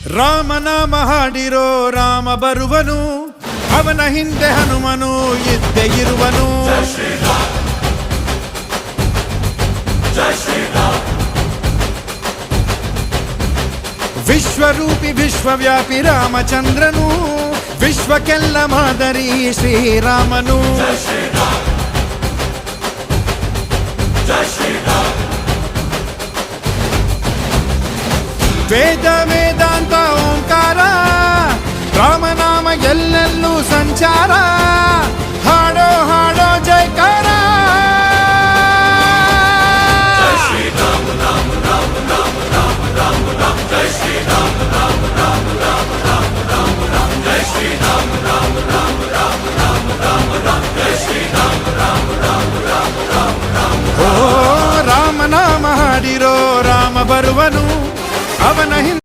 ರಾಮನಾಮ ಹಾಡಿರೋ ರಾಮ ಬರುವನು, ಅವನ ಹಿಂದೆ ಹನುಮನು ಇದ್ದೇ ಇರುವನು. ವಿಶ್ವರೂಪಿ ವಿಶ್ವವ್ಯಾಪಿ ರಾಮಚಂದ್ರನು, ವಿಶ್ವಕ್ಕೆಲ್ಲ ಮಾದರಿ ಶ್ರೀರಾಮನು. ವೇದ ವೇದಾಂತ ಓಂಕಾರ, ರಾಮನಾಮ ಎಲ್ಲೆಲ್ಲೂ ಸಂಚಾರ. ಹಾಡೋ ಹಾಡೋ ಜಯಕಾರ. ಓ ರಾಮನಾಮ ಹಾಡಿರೋ ರಾಮ ಬರುವನು, ಅವನ